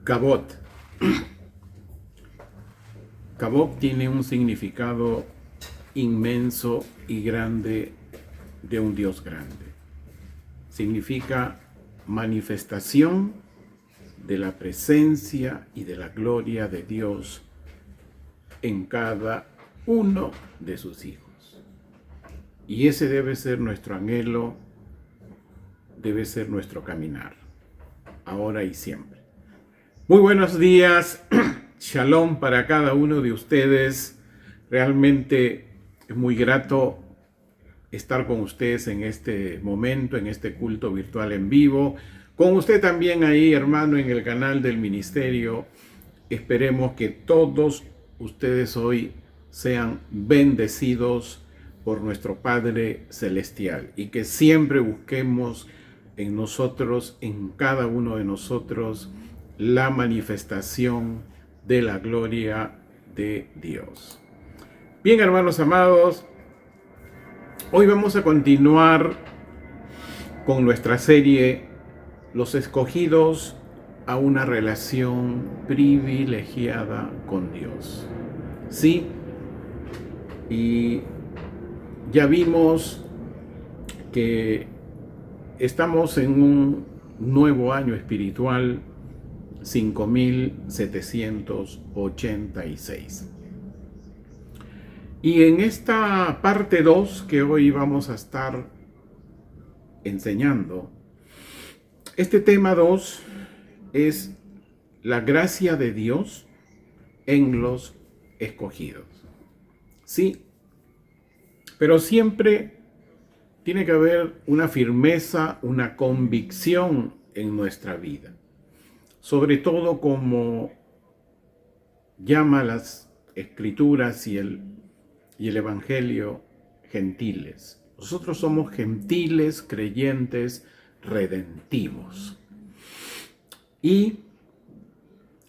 Kavod. Kavod tiene un significado inmenso y grande de un Dios grande. Significa manifestación de la presencia y de la gloria de Dios en cada uno de sus hijos. Y ese debe ser nuestro anhelo, debe ser nuestro caminar, ahora y siempre. Muy buenos días, shalom para cada uno de ustedes. Realmente es muy grato estar con ustedes en este momento, en este culto virtual en vivo. Con usted también ahí, hermano, en el canal del ministerio. Esperemos que todos ustedes hoy sean bendecidos por nuestro Padre Celestial y que siempre busquemos en nosotros, en cada uno de nosotros, la manifestación de la gloria de Dios. Bien, hermanos amados, hoy vamos a continuar con nuestra serie Los escogidos a una relación privilegiada con Dios. Sí, y ya vimos que estamos en un nuevo año espiritual, 5786. Y en esta parte 2 que hoy vamos a estar enseñando, este tema 2 es la gracia de Dios en los escogidos. Sí, pero siempre tiene que haber una firmeza, una convicción en nuestra vida. Sobre todo como llama las Escrituras y el Evangelio gentiles. Nosotros somos gentiles, creyentes, redentivos. Y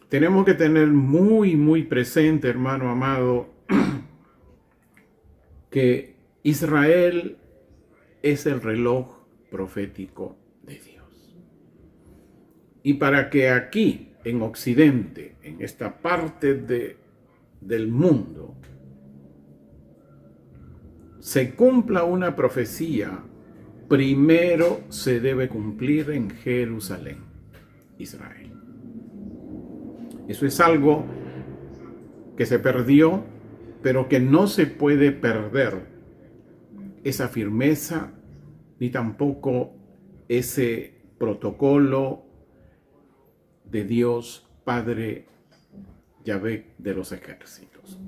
tenemos que tener muy presente, hermano amado, que Israel es el reloj profético de Dios. Y para que aquí, en Occidente, en esta parte del mundo, se cumpla una profecía, primero se debe cumplir en Jerusalén, Israel. Eso es algo que se perdió, pero que no se puede perder esa firmeza, ni tampoco ese protocolo de Dios Padre Yahvé de los ejércitos.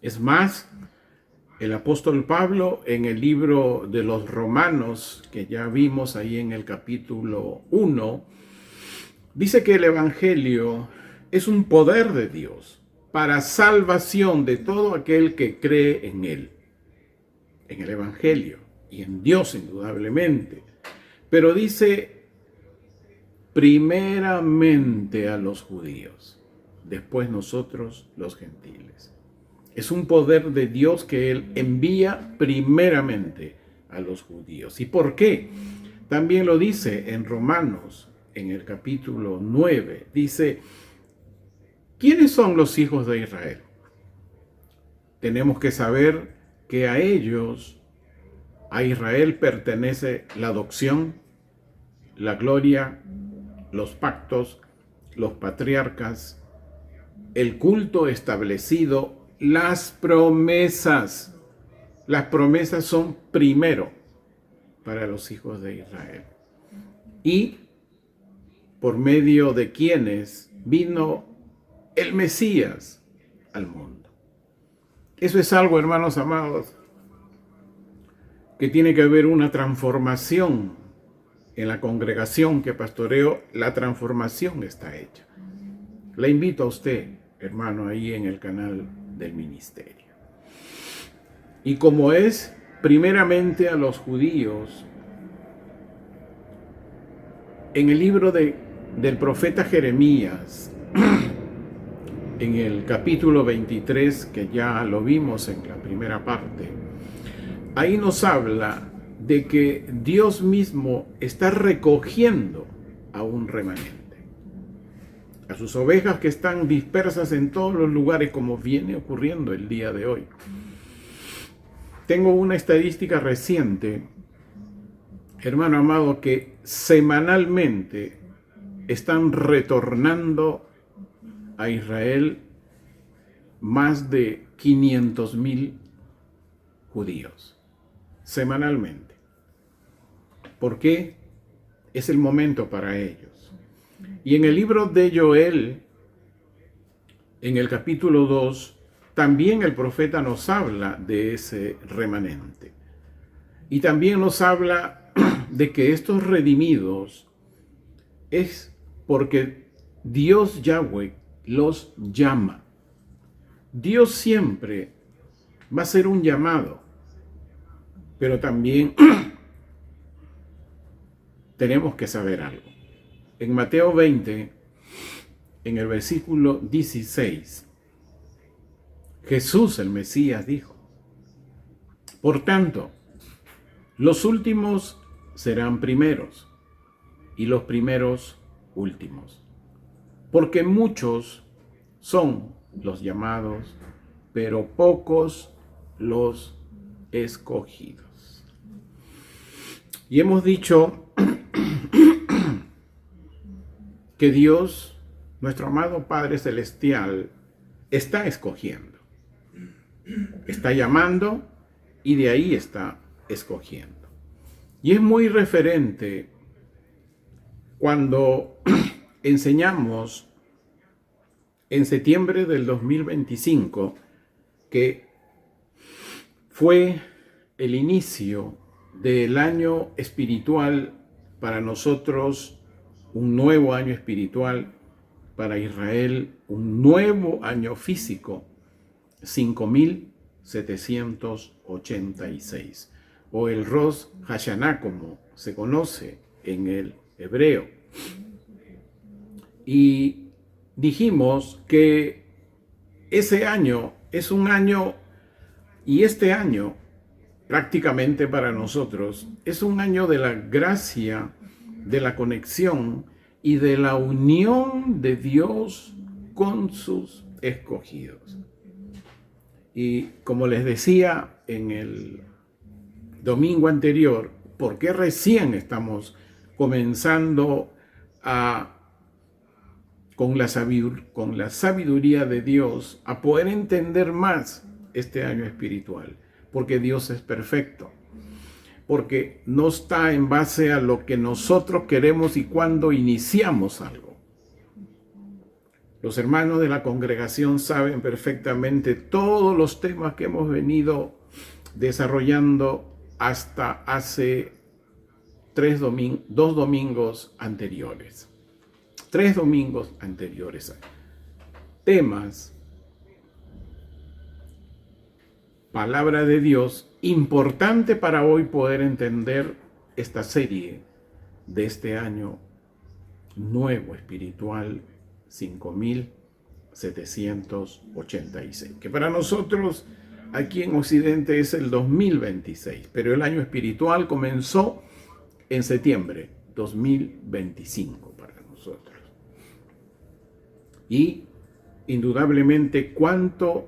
Es más, el apóstol Pablo en el libro de los Romanos, que ya vimos ahí en el capítulo 1, dice que el Evangelio es un poder de Dios para salvación de todo aquel que cree en él, en el Evangelio y en Dios indudablemente. Pero dice primeramente a los judíos, después nosotros los gentiles. Es un poder de Dios que Él envía primeramente a los judíos. ¿Y por qué? También lo dice en Romanos, en el capítulo 9. Dice, ¿quiénes son los hijos de Israel? Tenemos que saber que a ellos, a Israel, pertenece la adopción, la gloria, los pactos, los patriarcas, el culto establecido, las promesas. Las promesas son primero para los hijos de Israel. Y por medio de quienes vino el Mesías al mundo. Eso es algo, hermanos amados, que tiene que haber una transformación en la congregación que pastoreo. La transformación está hecha. Le invito a usted, hermano, ahí en el canal del ministerio. Y como es primeramente a los judíos, en el libro del profeta Jeremías, en el capítulo 23, que ya lo vimos en la primera parte, ahí nos habla de que Dios mismo está recogiendo a un remanente. a sus ovejas que están dispersas en todos los lugares, como viene ocurriendo el día de hoy. Tengo una estadística reciente, hermano amado, que semanalmente están retornando a Israel más de 500,000 judíos, semanalmente. ¿Por qué? Es el momento para ellos. Y en el libro de Joel, en el capítulo 2, también el profeta nos habla de ese remanente. Y también nos habla de que estos redimidos es porque Dios Yahweh los llama. Dios siempre va a hacer un llamado, pero también tenemos que saber algo. En Mateo 20, en el versículo 16, Jesús el Mesías dijo: por tanto, los últimos serán primeros y los primeros últimos, porque muchos son los llamados, pero pocos los escogidos. Y hemos dicho que Dios, nuestro amado Padre Celestial, está escogiendo, está llamando y de ahí está escogiendo. Y es muy referente cuando enseñamos en septiembre del 2025 que fue el inicio del año espiritual para nosotros, un nuevo año espiritual para Israel, un nuevo año físico, 5786, o el Rosh Hashanah, como se conoce en el hebreo. Y dijimos que ese año es un año, y este año prácticamente para nosotros es un año de la gracia, de la conexión y de la unión de Dios con sus escogidos. Y como les decía en el domingo anterior, ¿por qué recién estamos comenzando con la sabiduría de Dios a poder entender más este año espiritual? Porque Dios es perfecto, porque no está en base a lo que nosotros queremos y cuando iniciamos algo. Los hermanos de la congregación saben perfectamente todos los temas que hemos venido desarrollando hasta hace 2 domingos anteriores. 3 domingos anteriores. Temas, palabra de Dios, importante para hoy poder entender esta serie de este año nuevo espiritual 5786, que para nosotros aquí en Occidente es el 2026, pero el año espiritual comenzó en septiembre 2025 para nosotros. Y indudablemente cuánto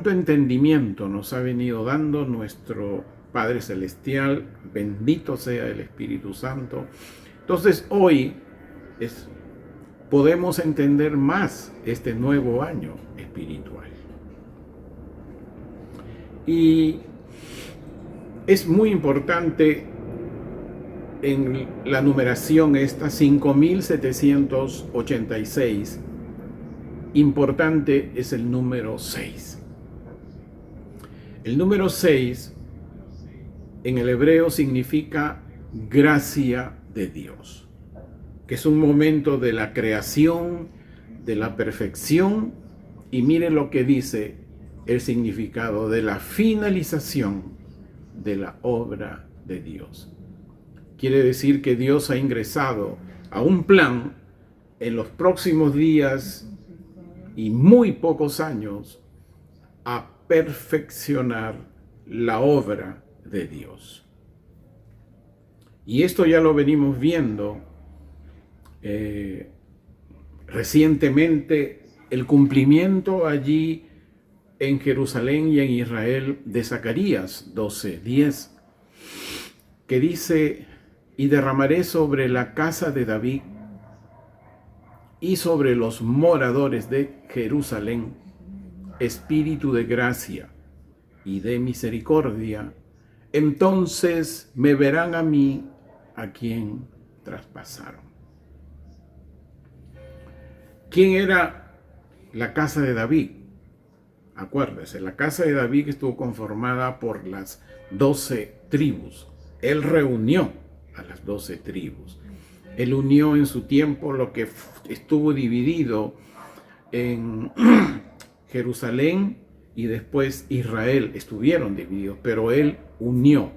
entendimiento nos ha venido dando nuestro Padre Celestial, bendito sea el Espíritu Santo. Entonces hoy podemos entender más este nuevo año espiritual. Y es muy importante en la numeración esta 5786, importante es el número 6. El número 6 en el hebreo significa gracia de Dios, que es un momento de la creación, de la perfección, y mire lo que dice el significado de la finalización de la obra de Dios. Quiere decir que Dios ha ingresado a un plan en los próximos días y muy pocos años a perfeccionar la obra de Dios. Y esto ya lo venimos viendo recientemente el cumplimiento allí en Jerusalén y en Israel de Zacarías 12:10, que dice: y derramaré sobre la casa de David y sobre los moradores de Jerusalén espíritu de gracia y de misericordia. Entonces me verán a mí, a quien traspasaron. ¿Quién era la casa de David? Acuérdese, la casa de David estuvo conformada por las 12 tribus. Él reunió a las 12 tribus. Él unió en su tiempo lo que estuvo dividido en Jerusalén y después Israel. Estuvieron divididos, pero él unió.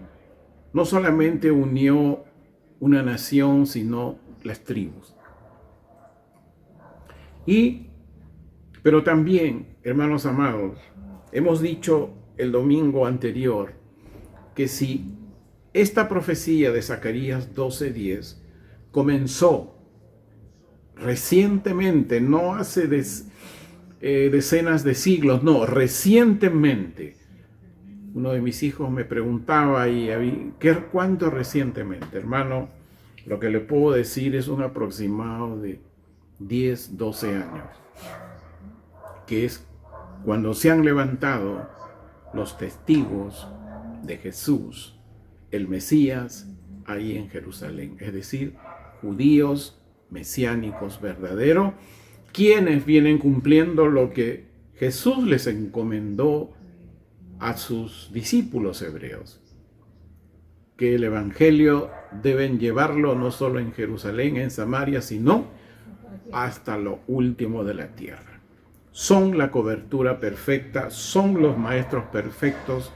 No solamente unió una nación, sino las tribus. Pero también, hermanos amados, hemos dicho el domingo anterior que si esta profecía de Zacarías 12:10 comenzó recientemente, no hace decenas de siglos, no, recientemente. Uno de mis hijos me preguntaba, ¿cuánto recientemente? Hermano, lo que le puedo decir es un aproximado de 10, 12 años, que es cuando se han levantado los testigos de Jesús, el Mesías, ahí en Jerusalén, es decir, judíos mesiánicos verdaderos, quienes vienen cumpliendo lo que Jesús les encomendó a sus discípulos hebreos, que el evangelio deben llevarlo no solo en Jerusalén, en Samaria, sino hasta lo último de la tierra. Son la cobertura perfecta, son los maestros perfectos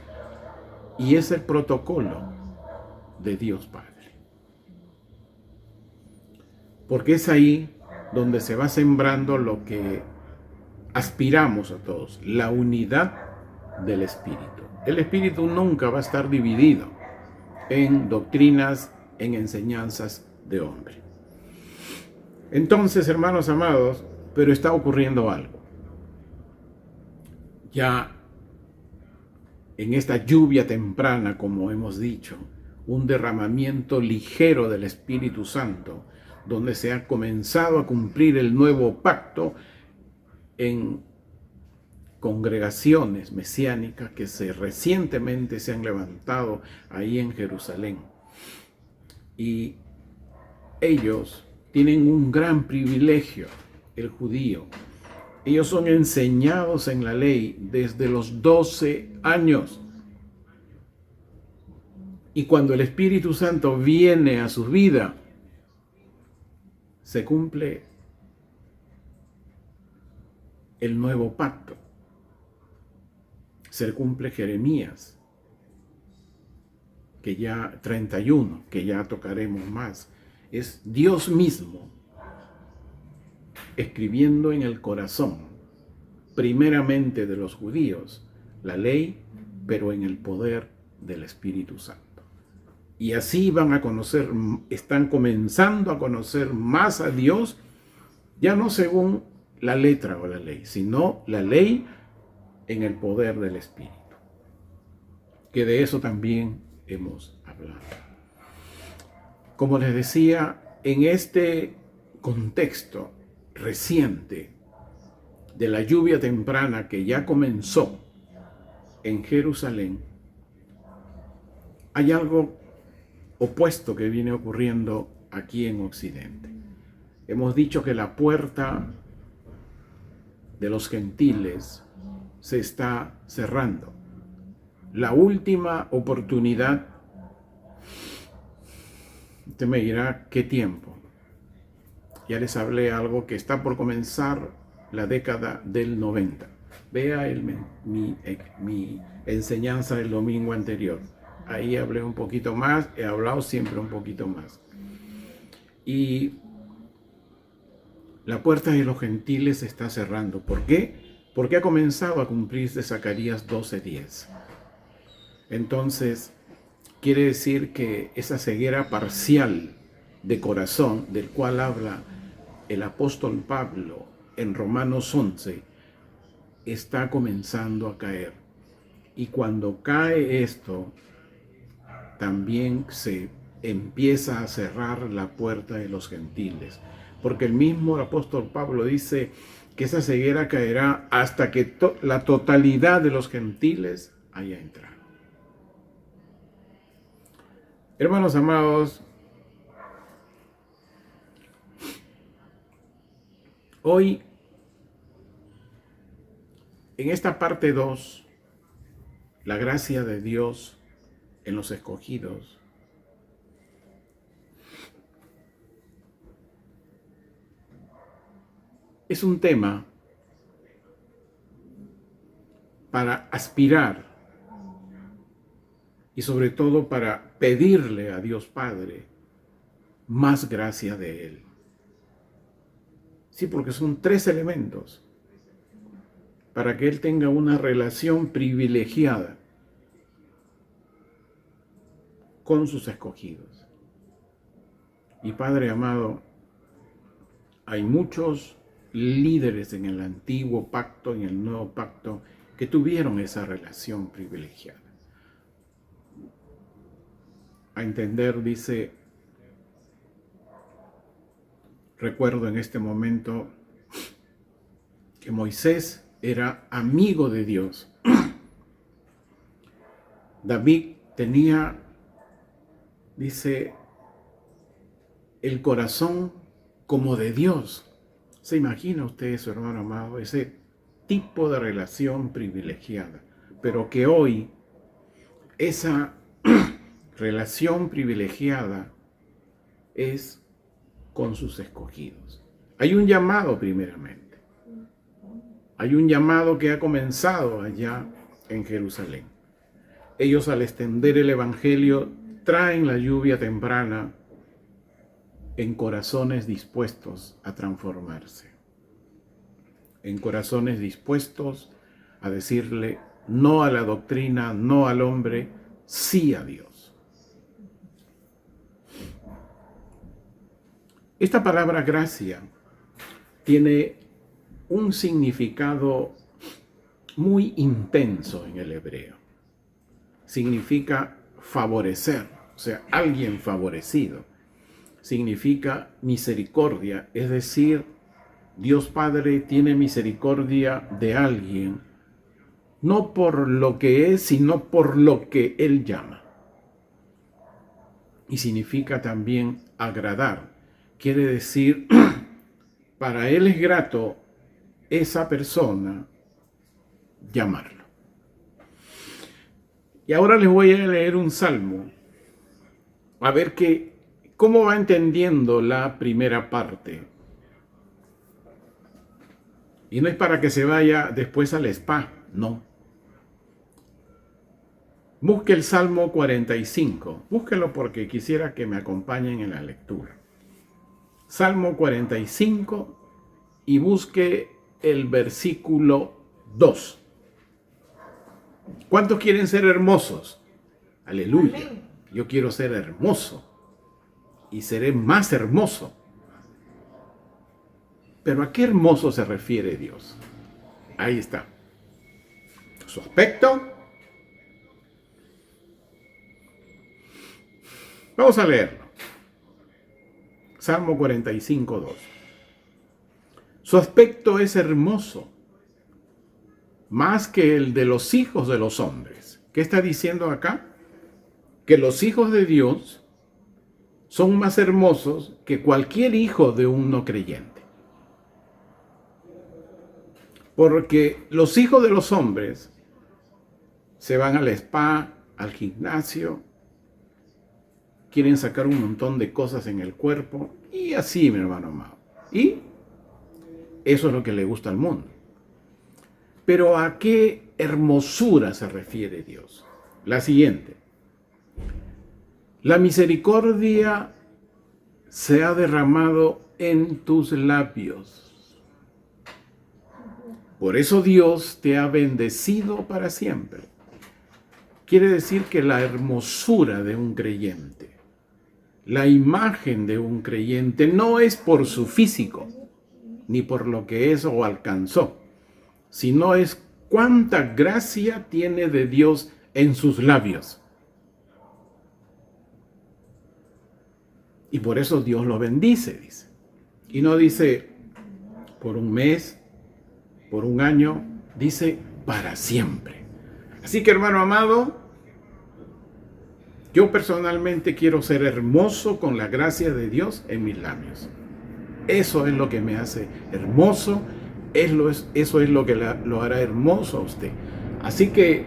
y es el protocolo de Dios Padre. Porque es ahí donde se va sembrando lo que aspiramos a todos, la unidad del Espíritu. El Espíritu nunca va a estar dividido en doctrinas, en enseñanzas de hombre. Entonces, hermanos amados, pero está ocurriendo algo. Ya en esta lluvia temprana, como hemos dicho, un derramamiento ligero del Espíritu Santo, donde se ha comenzado a cumplir el nuevo pacto en congregaciones mesiánicas que recientemente se han levantado ahí en Jerusalén. Y ellos tienen un gran privilegio, el judío. Ellos son enseñados en la ley desde los 12 años. Y cuando el Espíritu Santo viene a su vida, se cumple el nuevo pacto. Se cumple Jeremías, que ya 31, que ya tocaremos más. Es Dios mismo escribiendo en el corazón, primeramente de los judíos, la ley, pero en el poder del Espíritu Santo. Y así van a conocer, están comenzando a conocer más a Dios, ya no según la letra o la ley, sino la ley en el poder del Espíritu. Que de eso también hemos hablado. Como les decía, en este contexto reciente de la lluvia temprana que ya comenzó en Jerusalén, hay algo opuesto que viene ocurriendo aquí en Occidente. Hemos dicho que la puerta de los gentiles se está cerrando. La última oportunidad, usted me dirá, ¿qué tiempo? Ya les hablé algo que está por comenzar la década del 90. Vea mi enseñanza del domingo anterior. Ahí hablé un poquito más, he hablado siempre un poquito más. Y la puerta de los gentiles se está cerrando. ¿Por qué? Porque ha comenzado a cumplirse Zacarías 12:10. Entonces, quiere decir que esa ceguera parcial de corazón, del cual habla el apóstol Pablo en Romanos 11, está comenzando a caer. Y cuando cae esto, también se empieza a cerrar la puerta de los gentiles. Porque el mismo apóstol Pablo dice que esa ceguera caerá hasta que la totalidad de los gentiles haya entrado. Hermanos amados, hoy, en esta parte 2, la gracia de Dios en los escogidos, es un tema para aspirar y sobre todo para pedirle a Dios Padre más gracia de Él. Sí, porque son 3 elementos para que Él tenga una relación privilegiada con sus escogidos. Y Padre amado, hay muchos líderes en el antiguo pacto, en el nuevo pacto, que tuvieron esa relación privilegiada. A entender, dice, recuerdo en este momento que Moisés era amigo de Dios. David tenía, dice, el corazón como de Dios. ¿Se imagina usted, su hermano amado, ese tipo de relación privilegiada? Pero que hoy esa relación privilegiada es con sus escogidos. Hay un llamado primeramente. Hay un llamado que ha comenzado allá en Jerusalén. Ellos, al extender el evangelio, traen la lluvia temprana en corazones dispuestos a transformarse. En corazones dispuestos a decirle no a la doctrina, no al hombre, sí a Dios. Esta palabra gracia tiene un significado muy intenso en el hebreo. Significa favorecer, o sea, alguien favorecido. Significa misericordia, es decir, Dios Padre tiene misericordia de alguien, no por lo que es, sino por lo que Él llama. Y significa también agradar. Quiere decir, para Él es grato esa persona llamarlo. Y ahora les voy a leer un salmo, a ver cómo va entendiendo la primera parte. Y no es para que se vaya después al spa, no. Busque el Salmo 45, búsquelo porque quisiera que me acompañen en la lectura. Salmo 45 y busque el versículo 2. ¿Cuántos quieren ser hermosos? Aleluya. Amén. Yo quiero ser hermoso y seré más hermoso. Pero ¿a qué hermoso se refiere Dios? Ahí está. Su aspecto. Vamos a leerlo. Salmo 45, 2. Su aspecto es hermoso, más que el de los hijos de los hombres. ¿Qué está diciendo acá? Que los hijos de Dios son más hermosos que cualquier hijo de un no creyente. Porque los hijos de los hombres se van al spa, al gimnasio, quieren sacar un montón de cosas en el cuerpo y así, mi hermano amado. Y eso es lo que le gusta al mundo. Pero ¿a qué hermosura se refiere Dios? La siguiente. La misericordia se ha derramado en tus labios. Por eso Dios te ha bendecido para siempre. Quiere decir que la hermosura de un creyente, La imagen de un creyente no es por su físico, ni por lo que es o alcanzó, sino es cuánta gracia tiene de Dios en sus labios. Y por eso Dios lo bendice, dice. Y no dice por un mes, por un año, dice para siempre. Así que, hermano amado, yo personalmente quiero ser hermoso con la gracia de Dios en mis labios. Eso es lo que me hace hermoso, eso es lo que lo hará hermoso a usted. Así que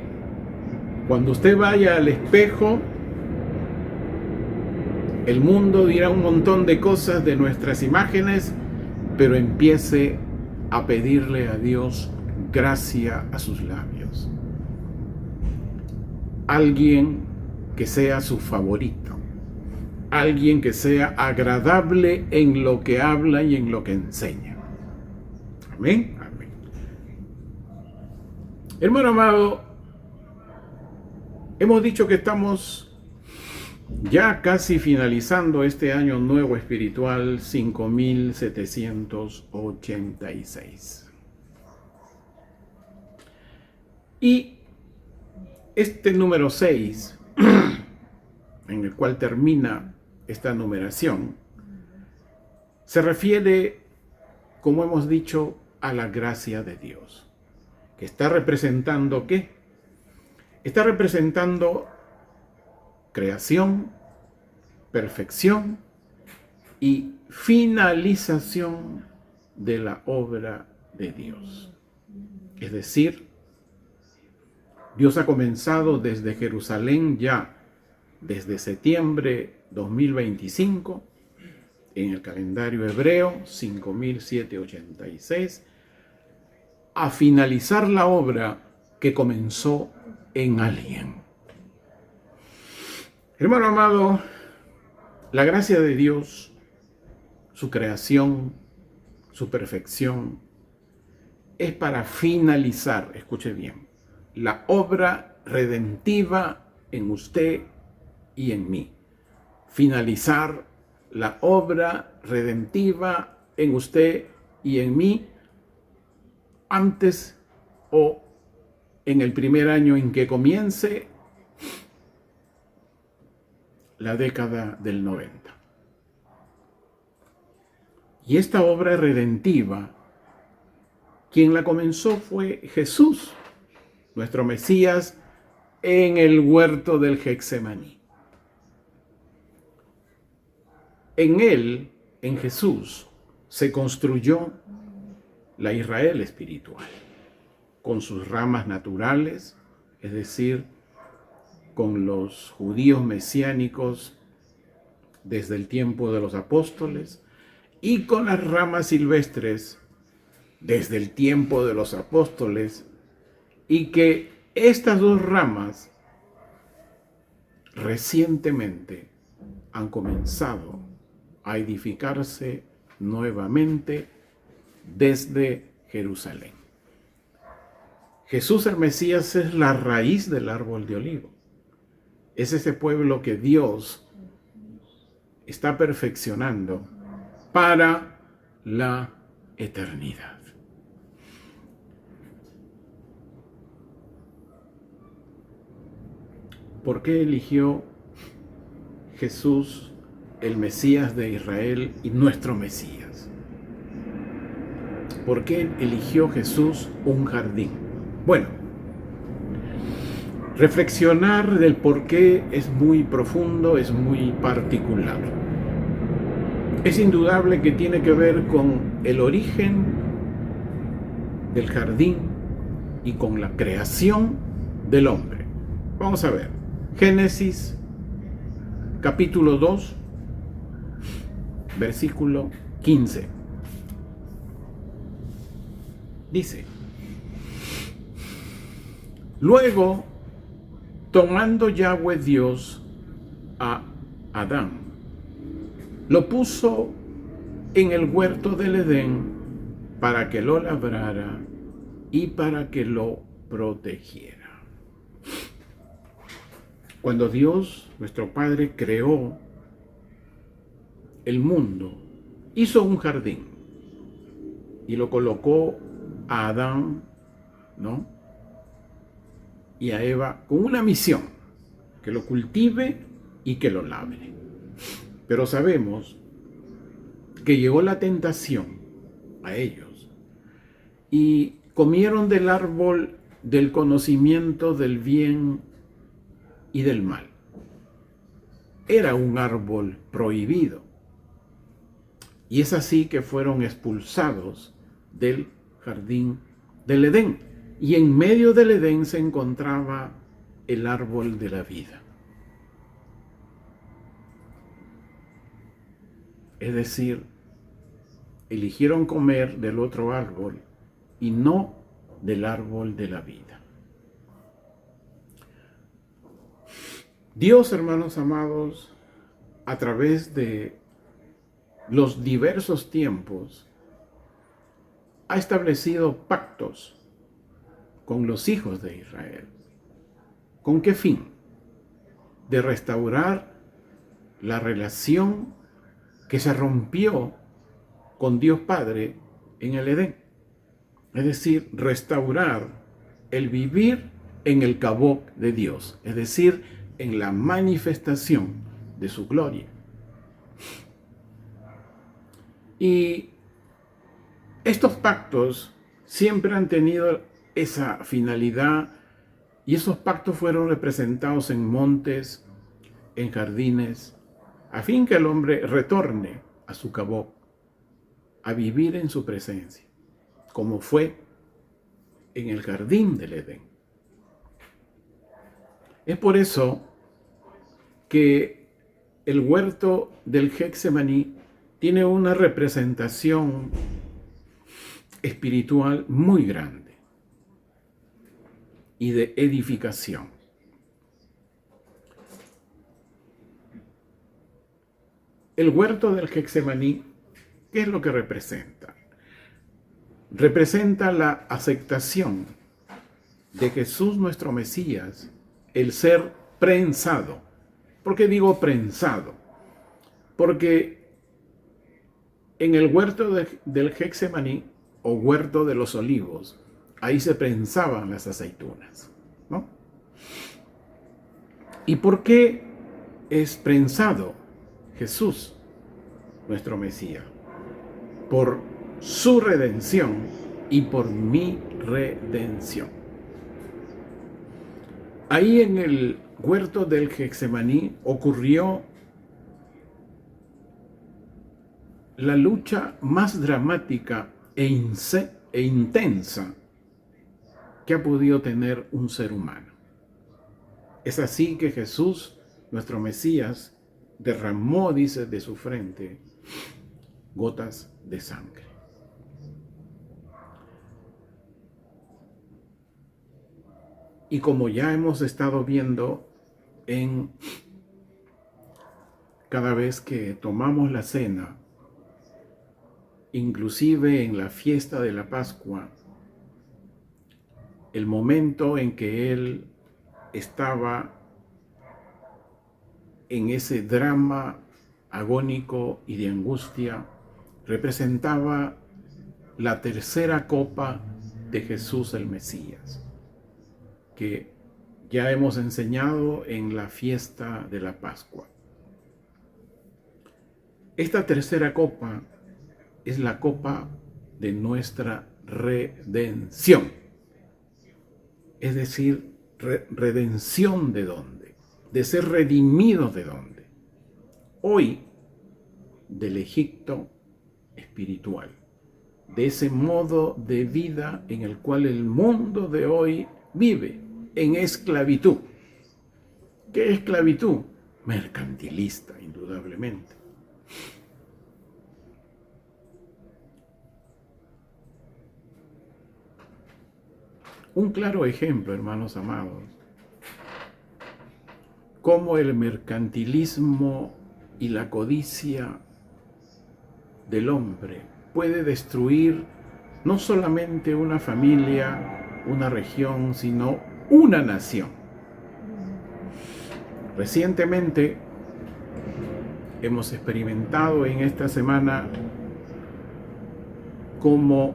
cuando usted vaya al espejo, el mundo dirá un montón de cosas de nuestras imágenes, pero empiece a pedirle a Dios gracia a sus labios. Alguien que sea su favorito. Alguien que sea agradable en lo que habla y en lo que enseña. Amén. Amén. Hermano amado, hemos dicho que estamos ya casi finalizando este año nuevo espiritual 5786. Y este número 6, en el cual termina esta numeración, se refiere, como hemos dicho, a la gracia de Dios, que está representando ¿qué? Está representando creación, perfección y finalización de la obra de Dios. Es decir, Dios ha comenzado desde Jerusalén ya desde septiembre 2025, en el calendario hebreo 5786, a finalizar la obra que comenzó en alguien. Hermano amado, la gracia de Dios, su creación, su perfección, es para finalizar, escuche bien, la obra redentiva en usted y en mí. Finalizar la obra redentiva en usted y en mí antes o en el primer año en que comience la década del 90. Y esta obra redentiva, quien la comenzó fue Jesús, nuestro Mesías, en el huerto del Getsemaní. En él, en Jesús, se construyó la Israel espiritual, con sus ramas naturales, es decir, con los judíos mesiánicos desde el tiempo de los apóstoles, y con las ramas silvestres desde el tiempo de los apóstoles, y que estas dos ramas recientemente han comenzado a edificarse nuevamente desde Jerusalén. Jesús el Mesías es la raíz del árbol de olivo. Es ese pueblo que Dios está perfeccionando para la eternidad. ¿Por qué eligió Jesús el Mesías de Israel y nuestro Mesías? ¿Por qué eligió Jesús un jardín? Bueno, reflexionar del por qué es muy profundo, es muy particular. Es indudable que tiene que ver con el origen del jardín y con la creación del hombre. Vamos a ver, Génesis capítulo 2, versículo 15. Dice: luego, tomando Yahweh Dios a Adán, lo puso en el huerto del Edén para que lo labrara y para que lo protegiera. Cuando Dios, nuestro Padre, creó el mundo, hizo un jardín y lo colocó a Adán, ¿no?, y a Eva con una misión: que lo cultive y que lo labre. Pero sabemos que llegó la tentación a ellos y comieron del árbol del conocimiento del bien y del mal. Era un árbol prohibido. Y es así que fueron expulsados del jardín del Edén. Y en medio del Edén se encontraba el árbol de la vida. Es decir, eligieron comer del otro árbol y no del árbol de la vida. Dios, hermanos amados, a través de los diversos tiempos, ha establecido pactos con los hijos de Israel. ¿Con qué fin? De restaurar la relación que se rompió con Dios Padre en el Edén. Es decir, restaurar el vivir en el Kabod de Dios, es decir, en la manifestación de su gloria. Y estos pactos siempre han tenido esa finalidad, y esos pactos fueron representados en montes, en jardines, a fin que el hombre retorne a su Kabod, a vivir en su presencia, como fue en el jardín del Edén. Es por eso que el huerto del Getsemaní tiene una representación espiritual muy grande y de edificación. El huerto del Getsemaní, ¿qué es lo que representa? Representa la aceptación de Jesús nuestro Mesías, el ser prensado. ¿Por qué digo prensado? Porque en el huerto del Getsemaní, o huerto de los olivos, ahí se prensaban las aceitunas, ¿no? ¿Y por qué es prensado Jesús, nuestro Mesías? Por su redención y por mi redención. Ahí en el huerto del Getsemaní ocurrió la lucha más dramática e intensa que ha podido tener un ser humano. Es así que Jesús, nuestro Mesías, derramó, dice, de su frente gotas de sangre. Y como ya hemos estado viendo cada vez que tomamos la cena, inclusive en la fiesta de la Pascua, el momento en que Él estaba en ese drama agónico y de angustia, representaba la tercera copa de Jesús el Mesías, que ya hemos enseñado en la fiesta de la Pascua. Esta tercera copa es la copa de nuestra redención. Es decir, redención ¿de dónde? De ser redimidos ¿de dónde? Hoy, del Egipto espiritual, de ese modo de vida en el cual el mundo de hoy vive, en esclavitud. ¿Qué esclavitud? Mercantilista, indudablemente. Un claro ejemplo, hermanos amados, cómo el mercantilismo y la codicia del hombre puede destruir no solamente una familia, una región, sino una nación. Recientemente hemos experimentado en esta semana cómo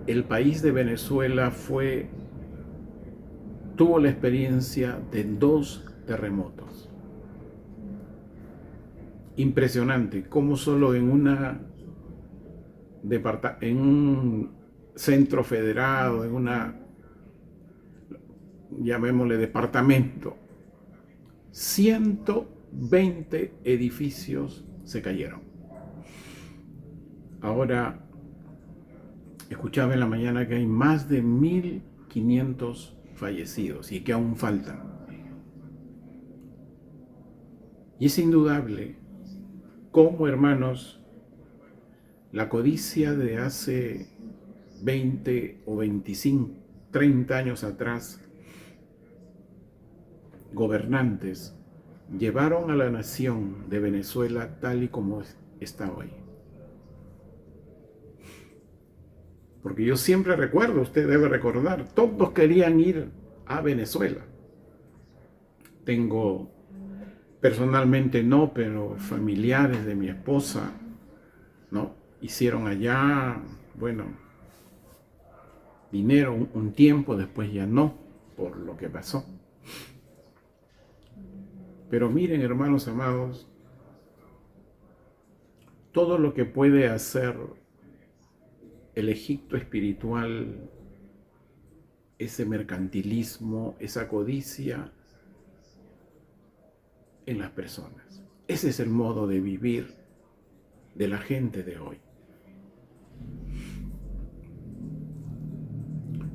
el país de Venezuela tuvo la experiencia de 2 terremotos. Impresionante, cómo solo en un centro federado, en llamémosle departamento, 120 edificios se cayeron. Ahora, escuchaba en la mañana que hay más de 1.500 fallecidos y que aún faltan. Y es indudable cómo, hermanos, la codicia de hace 20 o 25, 30 años atrás, gobernantes llevaron a la nación de Venezuela tal y como está hoy. Porque yo siempre recuerdo, usted debe recordar, todos querían ir a Venezuela. Tengo, personalmente no, pero familiares de mi esposa, ¿no? Hicieron allá, bueno, dinero un tiempo, después ya no, por lo que pasó. Pero miren, hermanos amados, todo lo que puede hacer el Egipto espiritual, ese mercantilismo, esa codicia en las personas. Ese es el modo de vivir de la gente de hoy.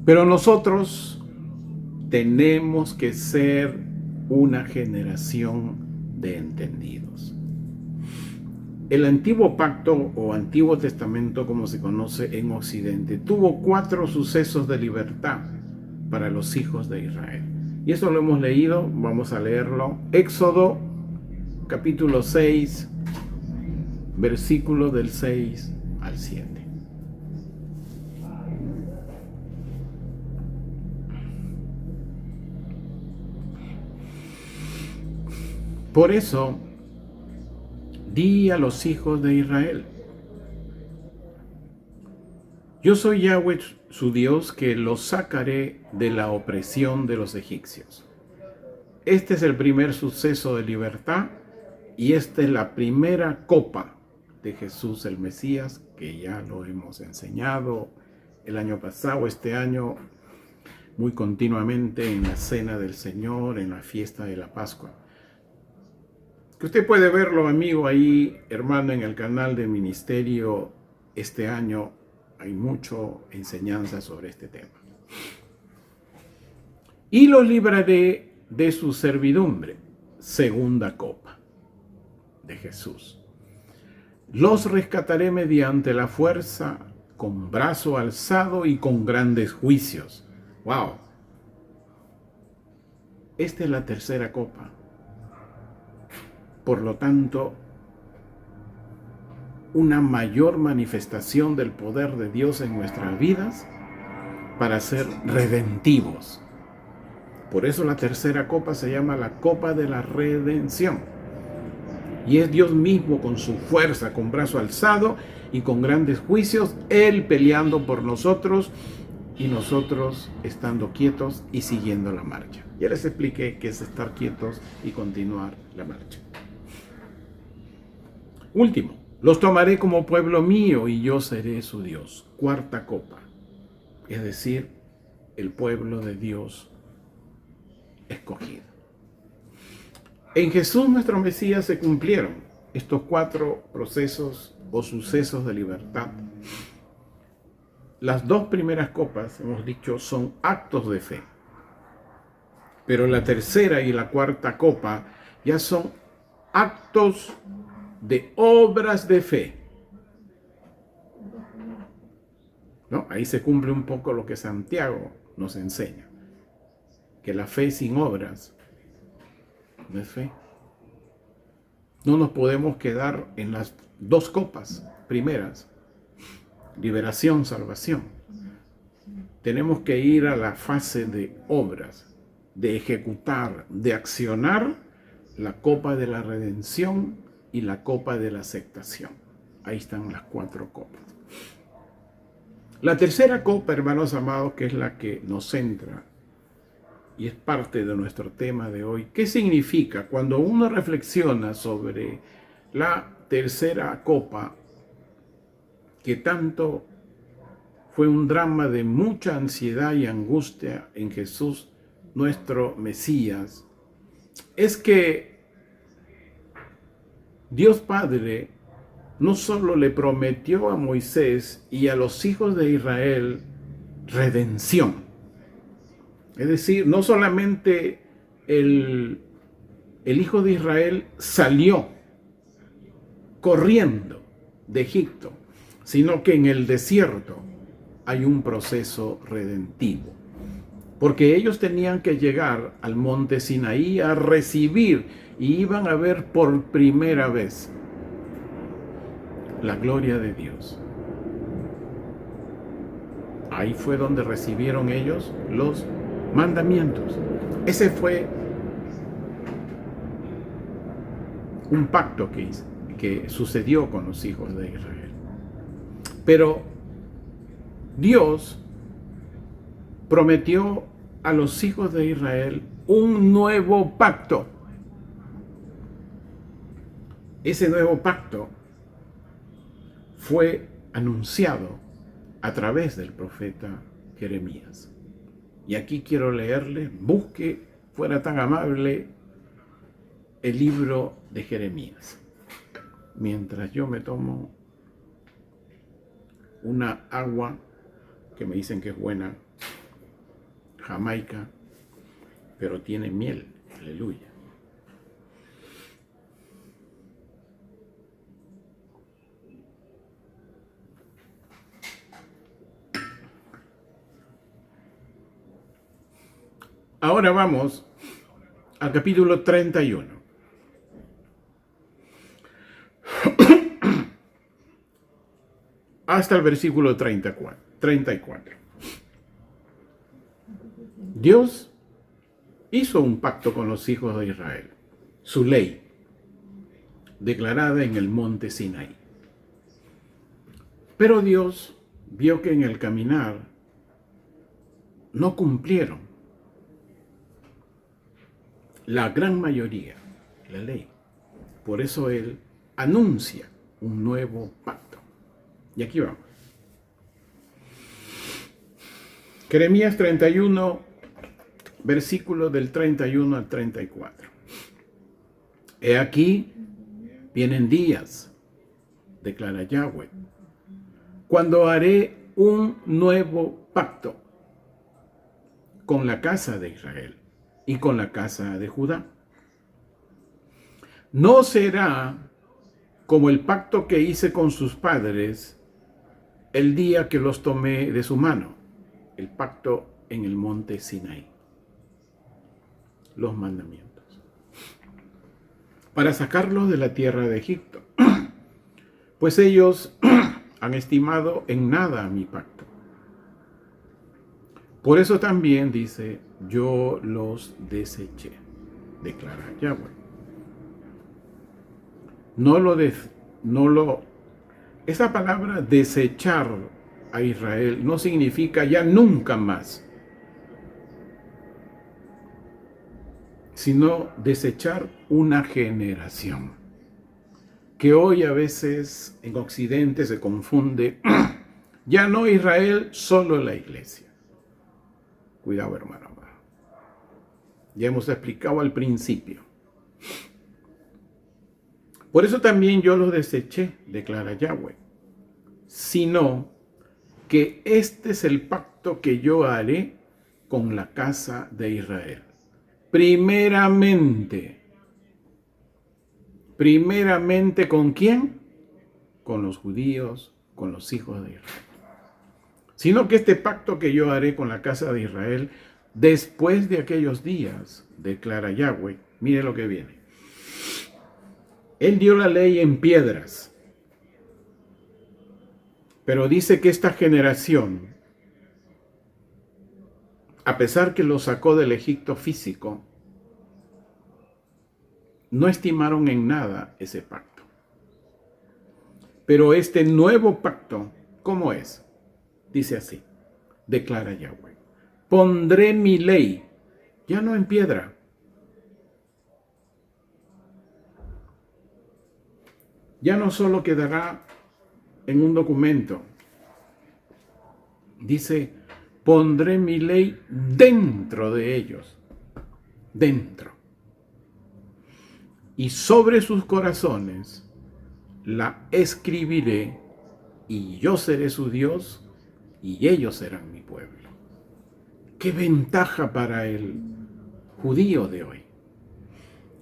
Pero nosotros tenemos que ser una generación de entendidos. El Antiguo Pacto o Antiguo Testamento, como se conoce en Occidente, tuvo 4 sucesos de libertad para los hijos de Israel. Y eso lo hemos leído, vamos a leerlo. Éxodo, capítulo 6, versículo del 6 al 7. Por eso, di a los hijos de Israel: yo soy Yahweh su Dios, que los sacaré de la opresión de los egipcios. Este es el primer suceso de libertad y esta es la primera copa de Jesús el Mesías, que ya lo hemos enseñado el año pasado, este año muy continuamente en la Cena del Señor, en la fiesta de la Pascua. Que usted puede verlo, amigo, ahí, hermano, en el canal de ministerio. Este año hay mucha enseñanza sobre este tema. Y los libraré de su servidumbre, segunda copa de Jesús. Los rescataré mediante la fuerza, con brazo alzado y con grandes juicios. ¡Wow! Esta es la tercera copa. Por lo tanto, una mayor manifestación del poder de Dios en nuestras vidas para ser redentivos. Por eso la tercera copa se llama la copa de la redención. Y es Dios mismo con su fuerza, con brazo alzado y con grandes juicios, Él peleando por nosotros y nosotros estando quietos y siguiendo la marcha. Ya les expliqué qué es estar quietos y continuar la marcha. Último, los tomaré como pueblo mío y yo seré su Dios. Cuarta copa, es decir, el pueblo de Dios escogido. En Jesús nuestro Mesías se cumplieron estos 4 procesos o sucesos de libertad. Las 2 primeras copas, hemos dicho, son actos de fe. Pero la tercera y la cuarta copa ya son actos de obras de fe. ¿No? Ahí se cumple un poco lo que Santiago nos enseña, que la fe sin obras no es fe. No nos podemos quedar en las 2 copas primeras, liberación, salvación. Tenemos que ir a la fase de obras, de ejecutar, de accionar la copa de la redención y la copa de la aceptación. Ahí están las 4 copas. La tercera copa, hermanos amados, que es la que nos centra y es parte de nuestro tema de hoy. ¿Qué significa? Cuando uno reflexiona sobre la tercera copa, que tanto fue un drama de mucha ansiedad y angustia en Jesús, nuestro Mesías, es que Dios Padre no solo le prometió a Moisés y a los hijos de Israel redención. Es decir, no solamente el hijo de Israel salió corriendo de Egipto, sino que en el desierto hay un proceso redentivo. Porque ellos tenían que llegar al monte Sinaí a recibir y iban a ver por primera vez la gloria de Dios. Ahí fue donde recibieron ellos los mandamientos. Ese fue un pacto que sucedió con los hijos de Israel. Pero Dios prometió a los hijos de Israel un nuevo pacto. Ese nuevo pacto fue anunciado a través del profeta Jeremías. Y aquí quiero leerle, busque, fuera tan amable, el libro de Jeremías. Mientras yo me tomo una agua que me dicen que es buena, Jamaica, pero tiene miel, aleluya. Ahora vamos al capítulo 31. Hasta el versículo 34. Dios hizo un pacto con los hijos de Israel, su ley, declarada en el monte Sinaí. Pero Dios vio que en el caminar no cumplieron la gran mayoría, la ley. Por eso Él anuncia un nuevo pacto. Y aquí vamos. Jeremías 31, versículos del 31 al 34. He aquí, vienen días, declara Yahweh, cuando haré un nuevo pacto con la casa de Israel y con la casa de Judá. No será como el pacto que hice con sus padres el día que los tomé de su mano, el pacto en el monte Sinaí, los mandamientos, para sacarlos de la tierra de Egipto, pues ellos han estimado en nada mi pacto. Por eso también dice, yo los deseché, declara Yahweh. Esa palabra desechar a Israel no significa ya nunca más, sino desechar una generación, que hoy a veces en Occidente se confunde, ya no Israel, solo la iglesia. Cuidado, hermano. Ya hemos explicado al principio. Por eso también yo los deseché, declara Yahweh, sino que este es el pacto que yo haré con la casa de Israel. Primeramente, ¿con quién? Con los judíos, con los hijos de Israel. Sino que este pacto que yo haré con la casa de Israel, después de aquellos días, declara Yahweh, mire lo que viene. Él dio la ley en piedras, pero dice que esta generación, a pesar que lo sacó del Egipto físico, no estimaron en nada ese pacto. Pero este nuevo pacto, ¿cómo es? Dice así, declara Yahweh. Pondré mi ley, ya no en piedra. Ya no solo quedará en un documento. Dice, pondré mi ley dentro de ellos. Dentro. Y sobre sus corazones la escribiré, y yo seré su Dios, y ellos serán mi pueblo. ¡Qué ventaja para el judío de hoy!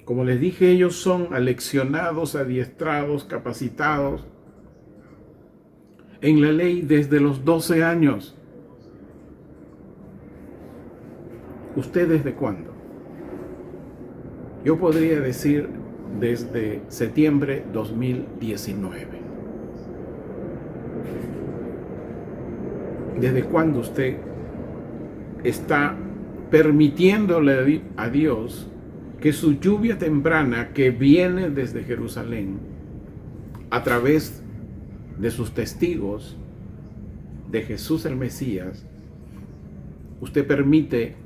Como les dije, ellos son aleccionados, adiestrados, capacitados en la ley desde los 12 años. ¿Usted desde cuándo? Yo podría decir desde septiembre 2019. ¿Desde cuándo usted está permitiéndole a Dios que su lluvia temprana que viene desde Jerusalén a través de sus testigos de Jesús el Mesías, usted permite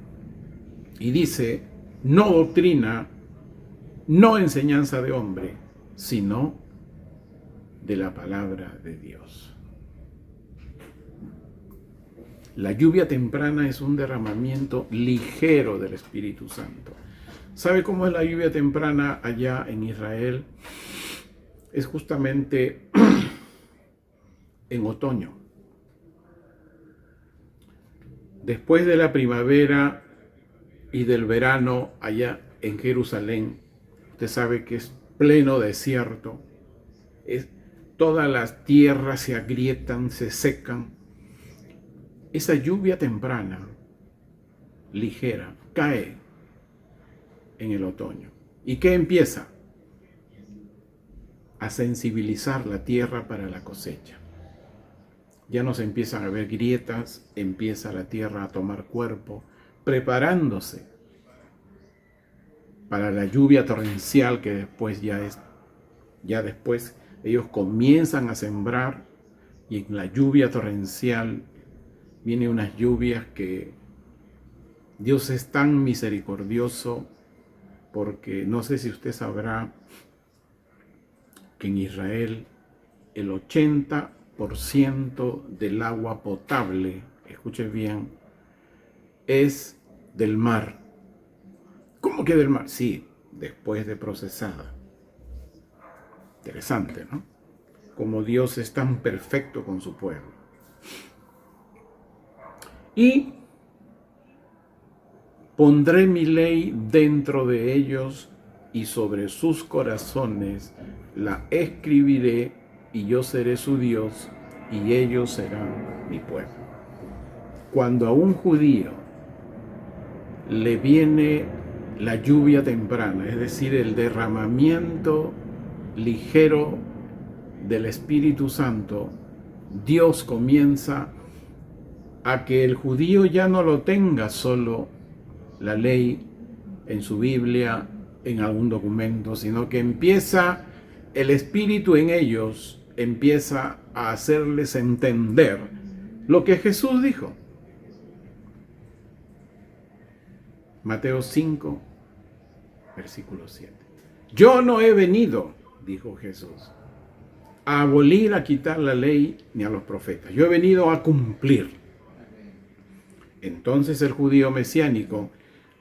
y dice, no doctrina, no enseñanza de hombre, sino de la palabra de Dios? La lluvia temprana es un derramamiento ligero del Espíritu Santo. ¿Sabe cómo es la lluvia temprana allá en Israel? Es justamente en otoño. Después de la primavera y del verano allá en Jerusalén, usted sabe que es pleno desierto. Todas las tierras se agrietan, se secan. Esa lluvia temprana, ligera, cae en el otoño. ¿Y qué empieza? A sensibilizar la tierra para la cosecha. Ya no se empiezan a ver grietas, empieza la tierra a tomar cuerpo, preparándose para la lluvia torrencial que después ya después ellos comienzan a sembrar, y en la lluvia torrencial vienen unas lluvias que Dios es tan misericordioso, porque no sé si usted sabrá que en Israel el 80% del agua potable, escuche bien, es del mar. ¿Cómo que del mar? Sí, después de procesada. Interesante, ¿no? Como Dios es tan perfecto con su pueblo. Y pondré mi ley dentro de ellos, y sobre sus corazones la escribiré, y yo seré su Dios, y ellos serán mi pueblo. Cuando a un judío le viene la lluvia temprana, es decir, el derramamiento ligero del Espíritu Santo, Dios comienza a que el judío ya no lo tenga solo la ley en su Biblia, en algún documento, sino que empieza el Espíritu en ellos, empieza a hacerles entender lo que Jesús dijo. Mateo 5, versículo 7. Yo no he venido, dijo Jesús, a abolir, a quitar la ley ni a los profetas. Yo he venido a cumplir. Entonces el judío mesiánico,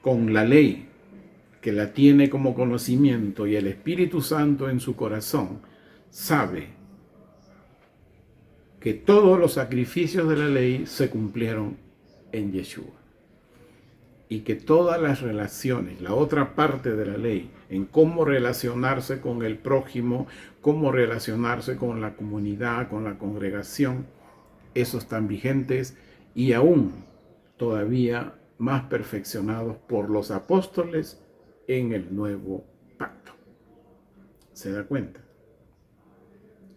con la ley, que la tiene como conocimiento, y el Espíritu Santo en su corazón, sabe que todos los sacrificios de la ley se cumplieron en Yeshua, y que todas las relaciones, la otra parte de la ley, en cómo relacionarse con el prójimo, cómo relacionarse con la comunidad, con la congregación, esos están vigentes y aún todavía más perfeccionados por los apóstoles en el nuevo pacto. ¿Se da cuenta?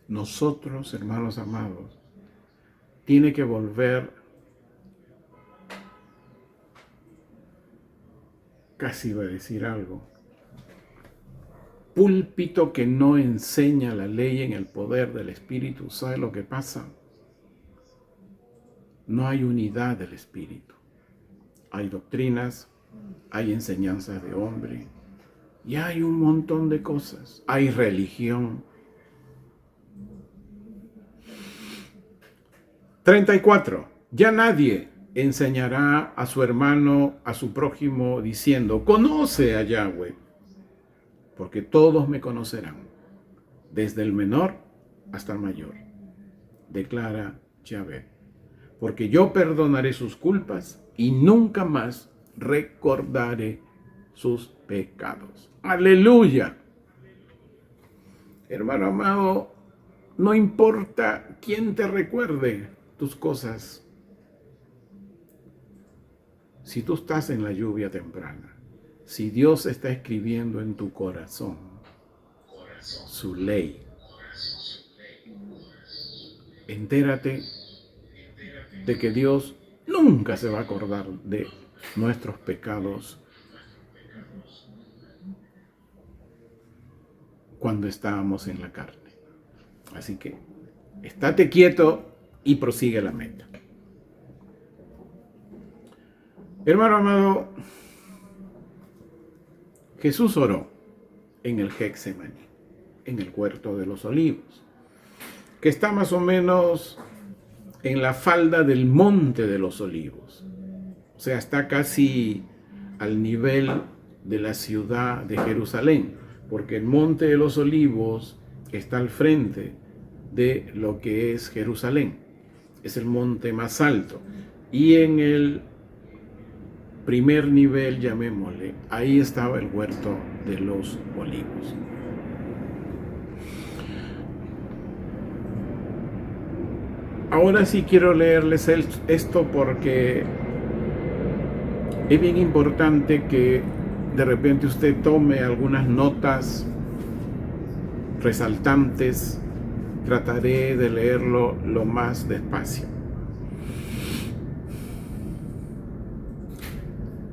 Nosotros, hermanos amados, tiene que volver casi iba a decir algo, púlpito que no enseña la ley en el poder del Espíritu, ¿sabe lo que pasa? No hay unidad del Espíritu. Hay doctrinas, hay enseñanzas de hombre, y hay un montón de cosas. Hay religión. 34. Ya nadie enseñará a su hermano, a su prójimo, diciendo, conoce a Yahweh, porque todos me conocerán, desde el menor hasta el mayor, declara Yahweh, porque yo perdonaré sus culpas y nunca más recordaré sus pecados. ¡Aleluya! Hermano amado, no importa quién te recuerde tus cosas. Si tú estás en la lluvia temprana, si Dios está escribiendo en tu corazón su ley, entérate de que Dios nunca se va a acordar de nuestros pecados cuando estábamos en la carne. Así que estate quieto y prosigue la meta. Hermano amado, Jesús oró en el Getsemaní, en el huerto de los olivos, que está más o menos en la falda del monte de los olivos. O sea, está casi al nivel de la ciudad de Jerusalén, porque el monte de los olivos está al frente de lo que es Jerusalén. Es el monte más alto. Y en el primer nivel, llamémosle, ahí estaba el huerto de los olivos. Ahora sí quiero leerles esto porque es bien importante que de repente usted tome algunas notas resaltantes. Trataré de leerlo lo más despacio.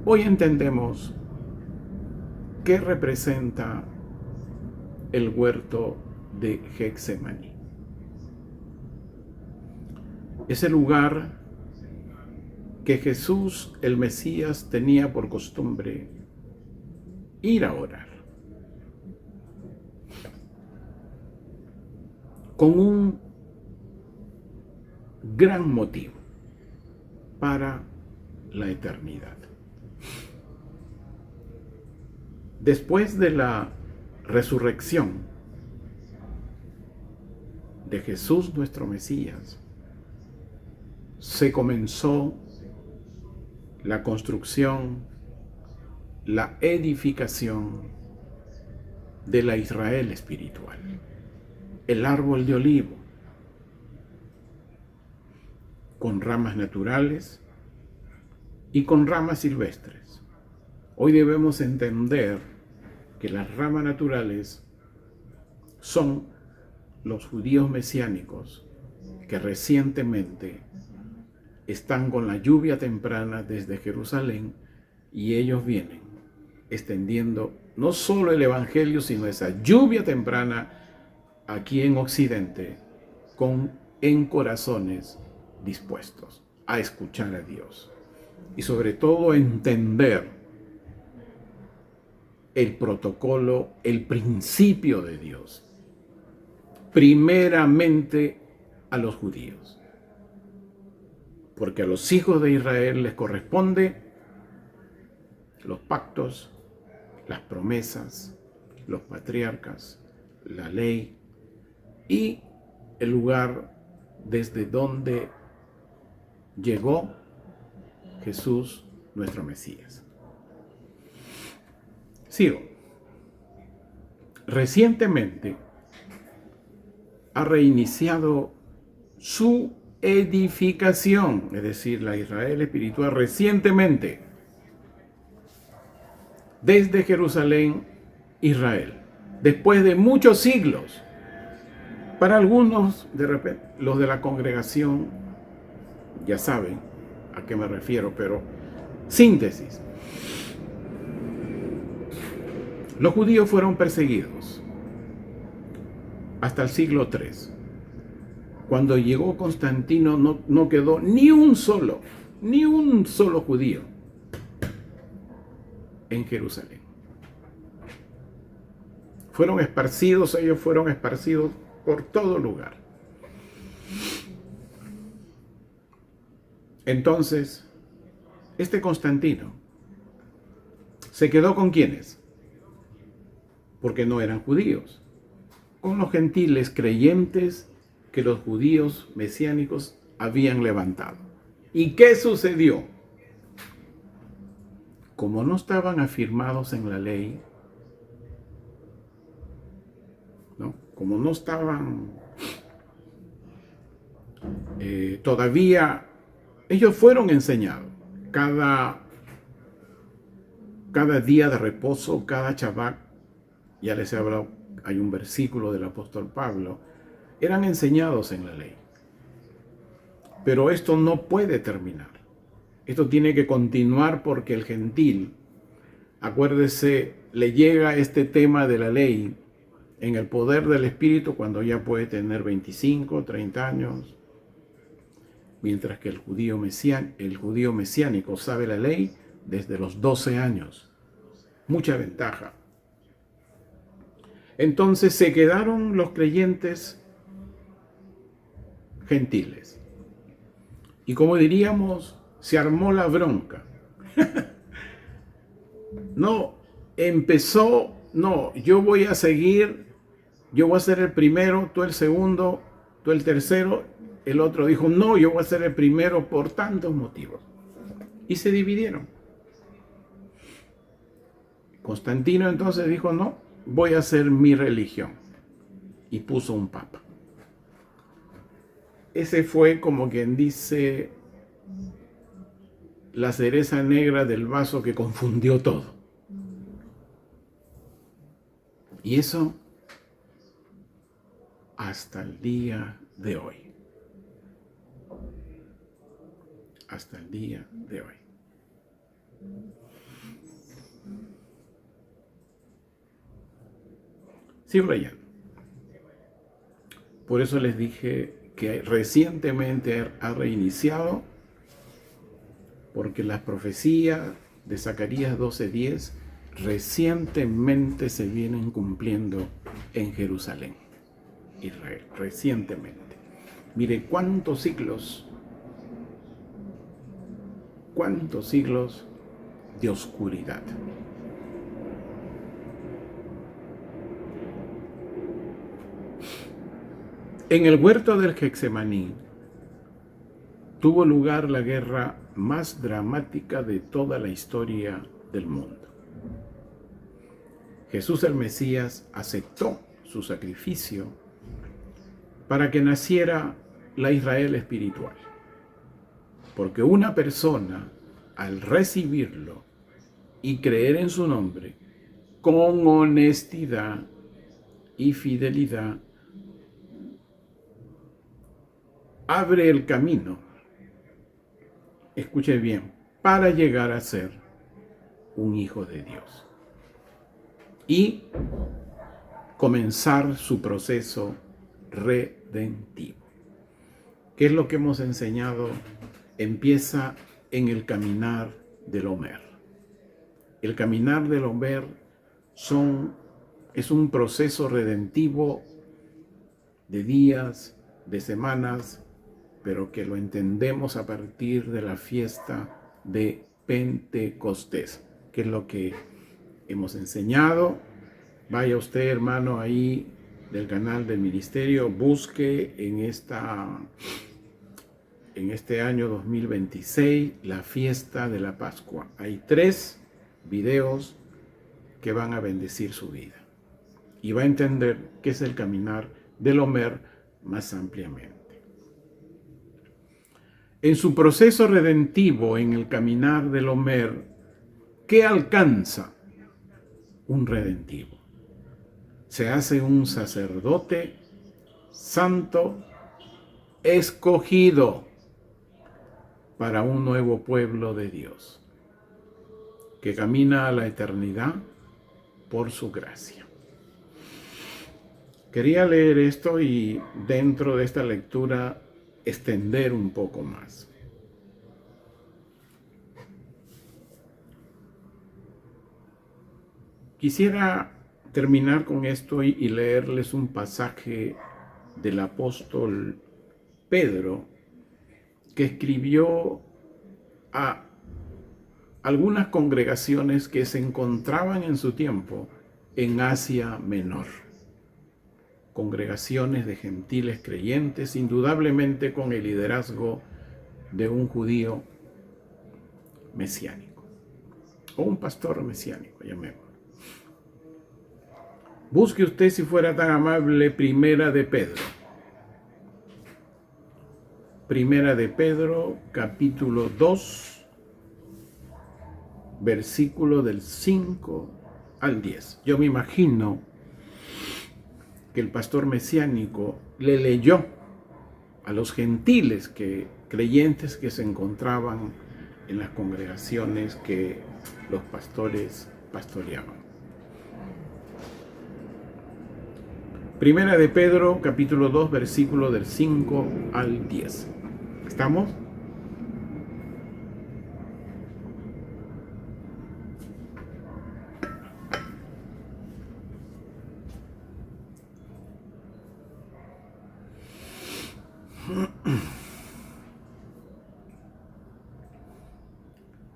Hoy entendemos qué representa el huerto de Getsemaní. Es el lugar que Jesús, el Mesías, tenía por costumbre ir a orar, con un gran motivo para la eternidad. Después de la resurrección de Jesús nuestro Mesías, se comenzó la construcción, la edificación de la Israel espiritual, el árbol de olivo, con ramas naturales y con ramas silvestres. Hoy debemos entender que las ramas naturales son los judíos mesiánicos que recientemente están con la lluvia temprana desde Jerusalén, y ellos vienen extendiendo no solo el evangelio, sino esa lluvia temprana aquí en Occidente, en corazones dispuestos a escuchar a Dios y sobre todo entender el protocolo, el principio de Dios, primeramente a los judíos, porque a los hijos de Israel les corresponde los pactos, las promesas, los patriarcas, la ley y el lugar desde donde llegó Jesús nuestro Mesías. Sigo. Recientemente ha reiniciado su edificación, es decir, la Israel espiritual recientemente, desde Jerusalén, Israel, después de muchos siglos. Para algunos, de repente, los de la congregación ya saben a qué me refiero, pero síntesis. Los judíos fueron perseguidos hasta el siglo III. Cuando llegó Constantino no quedó ni un solo judío en Jerusalén. Ellos fueron esparcidos por todo lugar. Entonces, este Constantino se quedó ¿con quiénes? Porque no eran judíos, con los gentiles creyentes que los judíos mesiánicos habían levantado. ¿Y qué sucedió? Como no estaban afirmados en la ley, ¿no? Como no estaban todavía, ellos fueron enseñados. Cada día de reposo, cada Shabbat, ya les he hablado, hay un versículo del apóstol Pablo, eran enseñados en la ley. Pero esto no puede terminar. Esto tiene que continuar porque el gentil, acuérdese, le llega este tema de la ley en el poder del Espíritu cuando ya puede tener 25, 30 años, mientras que el judío mesiánico sabe la ley desde los 12 años. Mucha ventaja. Entonces se quedaron los creyentes gentiles. Y como diríamos, se armó la bronca. Yo voy a seguir, yo voy a ser el primero, tú el segundo, tú el tercero. El otro dijo, no, yo voy a ser el primero por tantos motivos. Y se dividieron. Constantino entonces dijo, no, voy a hacer mi religión. Y puso un papa. Ese fue, como quien dice, la cereza negra del vaso que confundió todo. Y eso hasta el día de hoy. Hasta el día de hoy. Sigo leyendo. Por eso les dije que recientemente ha reiniciado, porque las profecías de Zacarías 12:10 recientemente se vienen cumpliendo en Jerusalén, Israel, recientemente. Mire cuántos siglos de oscuridad. En el huerto del Getsemaní tuvo lugar la guerra más dramática de toda la historia del mundo. Jesús el Mesías aceptó su sacrificio para que naciera la Israel espiritual. Porque una persona, al recibirlo y creer en su nombre, con honestidad y fidelidad, abre el camino, escuche bien, para llegar a ser un hijo de Dios y comenzar su proceso redentivo. ¿Qué es lo que hemos enseñado? Empieza en el caminar del Omer. El caminar del Omer es un proceso redentivo de días, de semanas, pero que lo entendemos a partir de la fiesta de Pentecostés, que es lo que hemos enseñado. Vaya usted, hermano, ahí del canal del ministerio, busque en este año 2026 la fiesta de la Pascua. Hay 3 videos que van a bendecir su vida y va a entender qué es el caminar del Omer más ampliamente. En su proceso redentivo, en el caminar del Omer, ¿qué alcanza un redentivo? Se hace un sacerdote santo, escogido para un nuevo pueblo de Dios, que camina a la eternidad por su gracia. Quería leer esto y dentro de esta lectura extender un poco más. Quisiera terminar con esto y leerles un pasaje del apóstol Pedro que escribió a algunas congregaciones que se encontraban en su tiempo en Asia Menor. Congregaciones de gentiles creyentes, indudablemente con el liderazgo de un judío mesiánico, o un pastor mesiánico, llamémoslo. Busque usted, si fuera tan amable, Primera de Pedro. Primera de Pedro, capítulo 2, versículo del 5 al 10. Yo me imagino que el pastor mesiánico le leyó a los gentiles creyentes que se encontraban en las congregaciones que los pastores pastoreaban. Primera de Pedro, capítulo 2, versículo del 5 al 10. ¿Estamos?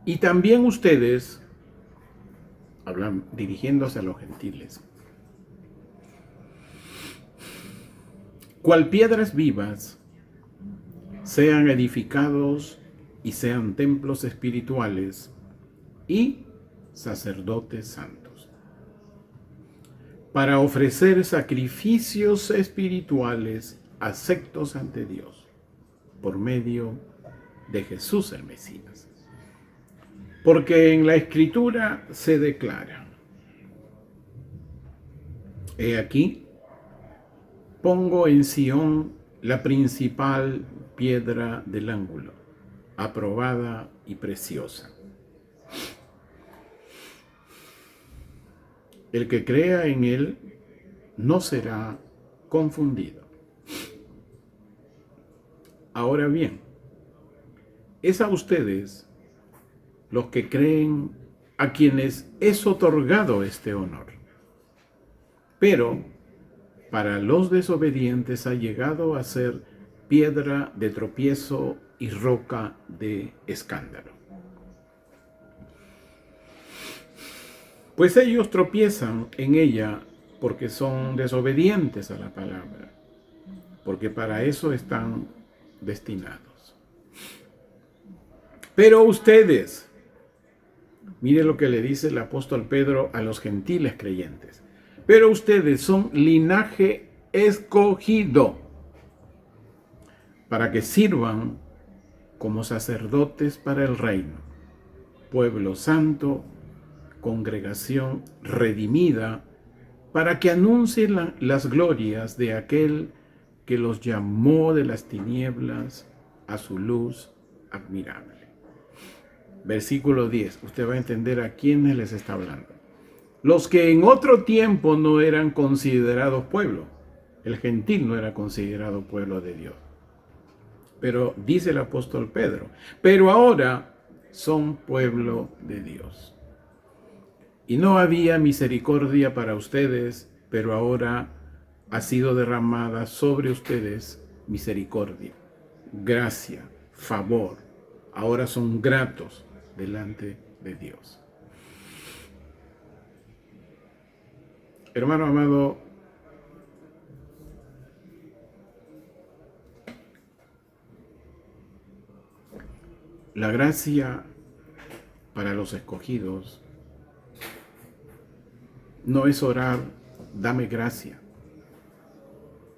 Y también ustedes, hablan dirigiéndose a los gentiles, cual piedras vivas, sean edificados y sean templos espirituales y sacerdotes santos, para ofrecer sacrificios espirituales aceptos ante Dios, por medio de Jesús el Mesías. Porque en la Escritura se declara: he aquí, pongo en Sión la principal piedra del ángulo, aprobada y preciosa. El que crea en él no será confundido. Ahora bien, es a ustedes, los que creen, a quienes es otorgado este honor. Pero para los desobedientes ha llegado a ser piedra de tropiezo y roca de escándalo. Pues ellos tropiezan en ella porque son desobedientes a la palabra, porque para eso están destinados. Pero ustedes, mire lo que le dice el apóstol Pedro a los gentiles creyentes: pero ustedes son linaje escogido para que sirvan como sacerdotes para el reino, pueblo santo, congregación redimida, para que anuncien las glorias de aquel que los llamó de las tinieblas a su luz admirable. Versículo 10, usted va a entender a quiénes les está hablando. Los que en otro tiempo no eran considerados pueblo. El gentil no era considerado pueblo de Dios. Pero dice el apóstol Pedro, pero ahora son pueblo de Dios. Y no había misericordia para ustedes, pero ahora ha sido derramada sobre ustedes misericordia, gracia, favor. Ahora son gratos delante de Dios. Hermano amado, la gracia para los escogidos no es orar, dame gracia,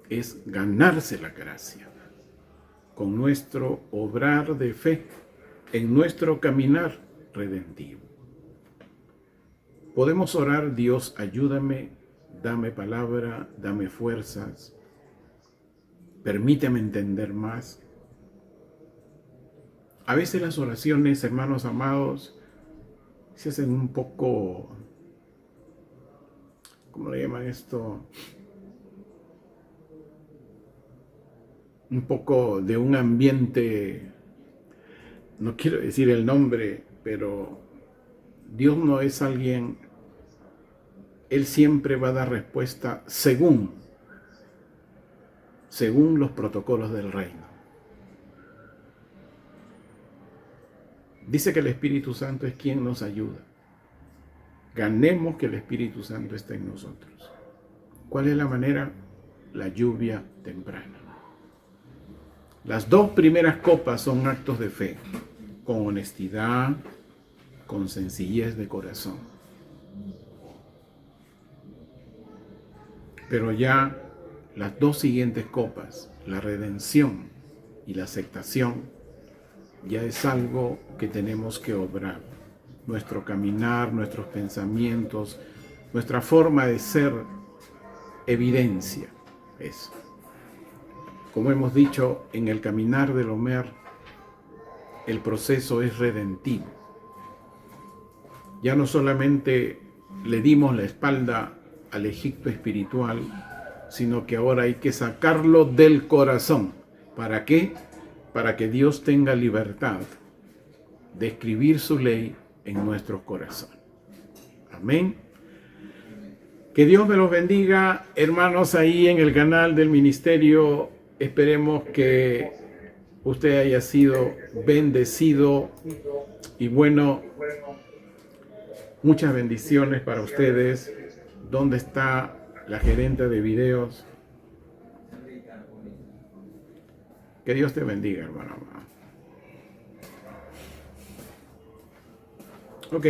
es ganarse la gracia con nuestro obrar de fe en nuestro caminar redentivo. Podemos orar: Dios, ayúdame, dame palabra, dame fuerzas, permíteme entender más. A veces las oraciones, hermanos amados, se hacen un poco ¿cómo le llaman esto? Un poco de un ambiente, no quiero decir el nombre, pero Dios no es alguien, Él siempre va a dar respuesta según los protocolos del reino. Dice que el Espíritu Santo es quien nos ayuda. Ganemos que el Espíritu Santo esté en nosotros. ¿Cuál es la manera? La lluvia temprana. Las 2 primeras copas son actos de fe, con honestidad, con sencillez de corazón. Pero ya las 2 siguientes copas, la redención y la aceptación, ya es algo que tenemos que obrar. Nuestro caminar, nuestros pensamientos, nuestra forma de ser, evidencia eso. Como hemos dicho, en el caminar del Homer, el proceso es redentivo. Ya no solamente le dimos la espalda al Egipto espiritual, sino que ahora hay que sacarlo del corazón. ¿Para qué? Para que Dios tenga libertad de escribir su ley en nuestros corazones. Amén. Que Dios me los bendiga, hermanos, ahí en el canal del ministerio. Esperemos que usted haya sido bendecido y bueno, muchas bendiciones para ustedes. ¿Dónde está la gerente de videos? Que Dios te bendiga, hermano. Ok.